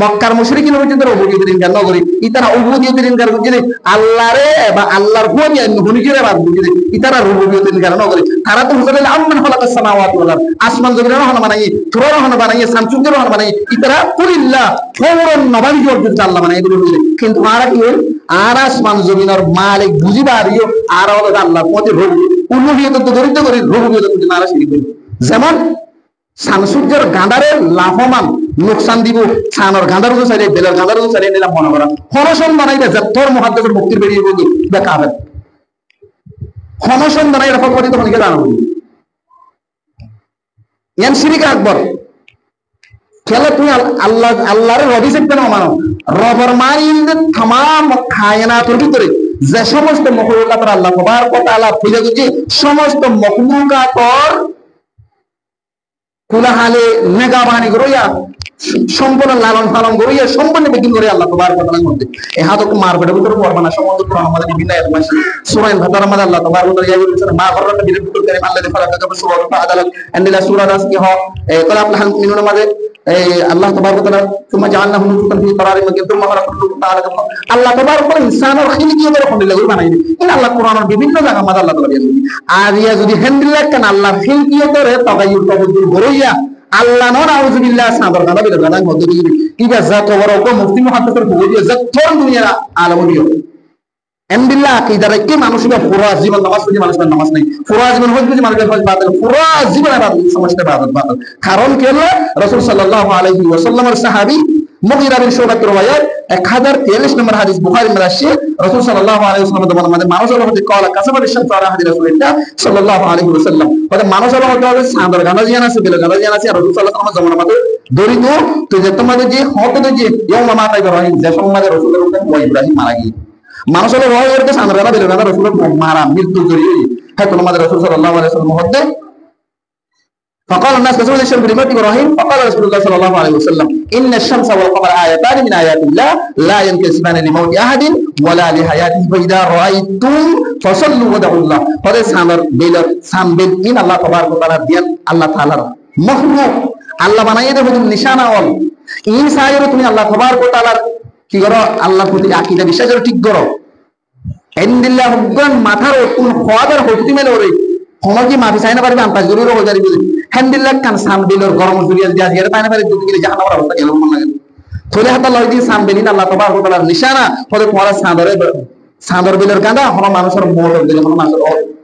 মক্কার মুশরিকিন পর্যন্ত উবুদিয়তের ইনকার না করি ইতারা উবুদিয়তের ইনকার করছে আল্লাহরে বা আল্লাহর হুয়ানি হুনিজরে বাদ বুঝে ইতারা রুবুবিয়তের ইনকার না করি তারা তো হুজুরে আম্মান খালাকাস সামাওয়াতি ওয়াল আরদ আসমান জমিন রহমান বানাই থুরা রহমান বানাই সামসুদের রহমান বানাই ইতারা কুলিল্লাহ ফৌরন নবাবি জোর আল্লাহ বানাই এগুলো বুঝে কিন্তু আর কি হল আর আসমান জমিনের মালিক বুঝিবারিও আর হলো আল্লাহর পথে রব উলুহিয়ত তো দরিদ্র করি রুবুবিয়ত তো নারা শিরিক করি যেমন সামসুদের গাঁদারে লাভমান লোকসান দিব ছানোর গাঁদার উজু চাইলে বেলের গাঁদার উজু চাইলে নিলাম মনে করা হনসন বানাইবে যে তোর মুহাদ্দিসের মুক্তির বেরিয়ে বলি বেকাবে হনসন বানাই রাখা পড়ি তখন গেল আনন্দ ইয়ান শিরিক আকবর খেলে তুমি আল্লাহ আল্লাহর রবি সেটা না মানো রবর মাইন্দ तमाम কায়নাতের ভিতরে যে সমস্ত মখলুকাত আল্লাহ তাবারক ওয়া তাআলা খুঁজে খুঁজে সমস্ত মখলুকাতর কুলাহালে নেগাবানি করিয়া সম্পূর্ণ লালন পালন করিয়া সম্পূর্ণ বিক্রি করে আল্লাহ তাবারক ওয়া তাআলার মধ্যে এই হাতক মারবেটের ভিতরে পড়বা না সম্বন্ধ কোরআন আমাদের বিভিন্ন আয়াত আছে সূরা ফাতার মধ্যে আল্লাহ তাবারক ওয়া তাআলা বলেছেন মা ফাররাতা বিল কারীম আল্লাহ ফারাকা কা সূরা ফাদালাত আন্দিলা সূরা নাস কি হয় কলা আপনার মিনুনা মাঝে আল্লাহ তাবারক ওয়া তাআলা সুম্মা জাআলনাহু নুরুতান ফি করারিন মাকিন তুম্মা ফারাকাল্লাহু তাআলা আল্লাহ তাবারক ওয়া ইনসানের খিলকিয়তের খন্ডিলা করে বানাই ইন আল্লাহ কোরআনের বিভিন্ন জায়গা মধ্যে আল্লাহ তাআলা বলেন আর ইয়া যদি হ্যান্ডেল কেন আল্লাহ খিলকিয়তের তাগায়ুর তাবদুল করিয়া আল্লাহ নন আউযুবিল্লাহ সাদর গাদা বিল গাদা মধ্যে কি কিবা যত বড় কো মুফতি মুহাদ্দিসের বুঝিয়ে যত দুনিয়ার আলমিও এমবিল্লাহ আকিদার কি মানুষের পুরো জীবন নামাজ পড়ি মানুষের নামাজ নাই পুরো জীবন হজ বুঝি মানুষের হজ বাতিল পুরো জীবন ইবাদত সমস্ত ইবাদত বাতিল কারণ কি হলো রাসূল সাল্লাল্লাহু আলাইহি ওয়াসাল্লামের সাহাবী মুগীরা বিন শুবাহ রওয়ায়াত 1043 নম্বর হাদিস বুখারী মধ্যে আসছে রাসূল সাল্লাল্লাহু আলাইহি ওয়াসাল্লাম আমাদের মানুষের হতে কলা কাসাবাদ শামস আলা হাদিস রাসূলুল্লাহ সাল্লাল্লাহু আলাইহি ওয়াসাল্লাম ওদের মানুষের হতে হবে সাদর গানা জিয়ান আছে বিল গানা জিয়ান আছে রাসূল সাল্লাল্লাহু আলাইহি ওয়াসাল্লাম জমানার মধ্যে দরিদ্র তো যে তোমাদের যে হতে যে ইয়াউমা মাতা ইব্রাহিম যে সময় রাসূলের উপর ইব্রাহিম মারা গিয়ে মানুষের রয় করতে সাদর গানা বিল গানা রাসূলের মারা মৃত্যু জড়িয়ে হ্যাঁ তোমাদের রাসূল সাল্লাল্লাহু আলাইহি ওয়াসাল্লাম হতে فقال الناس كسبوا الشمس بنعمة إبراهيم فقال رسول الله صلى الله عليه وسلم إن الشمس والقمر آيتان من آيات الله لا ينكسفان لموت أحد ولا لحياته فإذا رأيتم فصلوا ودعوا الله هذا سامر بيلر سام بين إن الله تبارك وتعالى دين الله تعالى مخلوق الله بنايه ده بدون نشانة أول إن ساير تمي الله تبارك وتعالى কি করো আল্লাহর প্রতি আকীদা বিশ্বাস ঠিক করো ইন্দিল্লাহ হুকমান মাথার কোন খোয়াদার হইতি মেলে ওরে কোন কি মাফি চাই না পারবে আন্তাজ গরুর হজারি বুঝি হ্যান্ডিল্লাহ কান সান বিলর গরম জুরিয়া দিয়া দিয়া পায় না পারে দুই গিলে জাহান্নামের অবস্থা এলো মন লাগে থলে হাত লই দি সান বিলিন আল্লাহ তাবারক ওয়া তাআলার নিশানা হলে পড়া সাদর বিলর গাঁদা হলো মানুষের মোট দিলে হলো মানুষের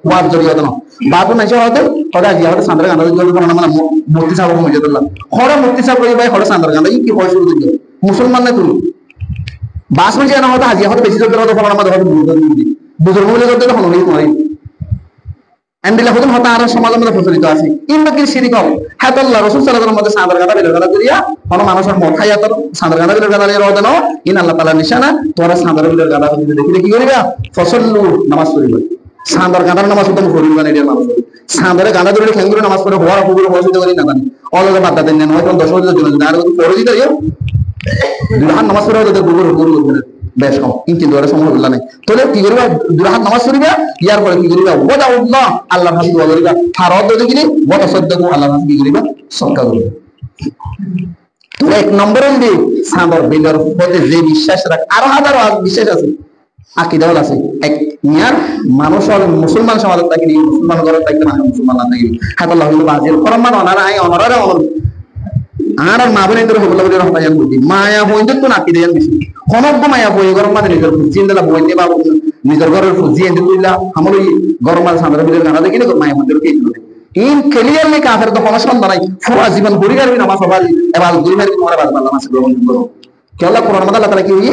ওয়াজ জড়িয়ে দেন বাবু নাইছে হতে হদা জিয়া হতে সাদর গাঁদা জড়িয়ে দেন মানে মুক্তি সাহেব মজিদুল্লাহ হড় মুক্তি সাহেব কই ভাই হড় সাদর গাঁদা কি পয়সা দিল মুসলমান না তুমি বাস মানে জানা হতো হাজিয়া হতে বেশি জোর হতো ফলার আমাদের হতো বুজুর্গ বলে করতে হলো এই তোমারই এন্ডিলা হতো হতা আর সমাজের মধ্যে প্রচলিত আছে ইন্না কি শিরিক হবে হ্যাঁ আল্লাহ রাসূল সাল্লাল্লাহু আলাইহি ওয়াসাল্লাম মধ্যে সাদর গাদা বিল গাদা করিয়া কোন মানুষের মত খাইয়া তো সাদর গাদা বিল গাদা লিয়ে রওনা ইন আল্লাহ তাআলা নিশানা তোরা সাদর বিল গাদা যদি দেখিলে কি করিবা ফসল্লু নামাজ পড়িবা সাদর গাদার নামাজ তো পড়িবা না এর নামাজ সাদরে গাদা ধরে খেঙ্গুরে নামাজ পড়ে হওয়ার পুরো মসজিদে করি না জানি অলগা বাদ দেন না হয়তো 10 বছর জন্য আর পড়ে দিতে দুরাহাত নামাজ পড়ে ওদের গুরু গুরু বেশ কম কিন্তু দুয়ারে সময় বললা নাই তাহলে কি করিবা দুরাহাত নামাজ পড়িবা ইয়ার পরে কি করিবা ওয়াদাউল্লাহ আল্লাহর হামদ দোয়া করিবা ফারদ দেখিনি ওয়া তাসাদদাকু আল্লাহর হামদ কি করিবা সদকা করিবা তো এক নম্বরে দি সাদর বিলর হতে যে বিশ্বাস রাখ আর হাজার বিশ্বাস আছে আকীদা আছে এক নিয়ার মানুষ আর মুসলমান সমাজ থাকি মুসলমান ঘর থাকি না মুসলমান না থাকি হাত আল্লাহ বাজিল ফরমান অনারা আই অনারা অনর আর মা বোন এদের হবলা বলে রহমান বুদ্ধি মায়া বইতে তো নাকি দেন বেশি হনব্ব মায়া বই গরম মানে নিজের জিন্দালা বইতে বা নিজের ঘরের ফুজি এনে তুইলা আমল ওই গরম মাল সামনে বিলের গানা দেখি না মায়া মন্দির কে দিল ইন ক্লিয়ার নে কাফের তো কোনো সন্দেহ নাই পুরো জীবন ঘুরে গেল নামাজ পড়ালি এবার দুই মাস পরে বাদ নামাজ গ্রহণ করো কে আল্লাহ কোরআন মধ্যে আল্লাহ তাআলা কি হই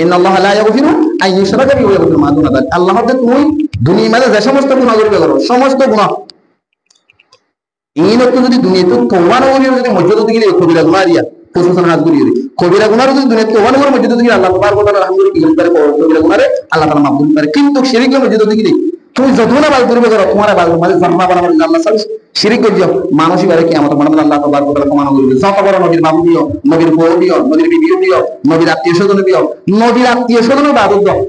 ইন আল্লাহ লা ইয়াগফিরু আন ইউশরাকা বিহি ওয়া ইয়াগফিরু মা দুনা যালিক আল্লাহ হতে তুমি দুনিয়া মানে যে সমস্ত গুনাহ করবে করো সমস্ত গুনাহ এই লোকটা যদি দুনিয়াতে তওবা না করে যদি মসজিদে গিয়ে কবিরা গুনাহ দিয়া প্রশংসা হাত গুলিয়ে কবিরা গুনাহ যদি দুনিয়াতে তওবা না করে মসজিদে গিয়ে আল্লাহ তাবারক ওয়া তাআলা আলহামদুলিল্লাহ কি করে কবিরা গুনাহে আল্লাহ তাআলা মাফ করে পারে কিন্তু শিরকের মসজিদে গিয়ে তুমি যতনা বাল করবে করো তোমার বাল মানে জান্নাত বানাবার আল্লাহ সাথে শিরক করে যাও মানুষই বারে কিয়ামত মানে আল্লাহ তাবারক ওয়া তাআলা ক্ষমা করবে যত বড় নবীর বাবু দিও নবীর বউ দিও নবীর বিবি দিও নবীর আত্মীয় স্বজন দিও নবীর আত্মীয় স্বজন ইবাদত দাও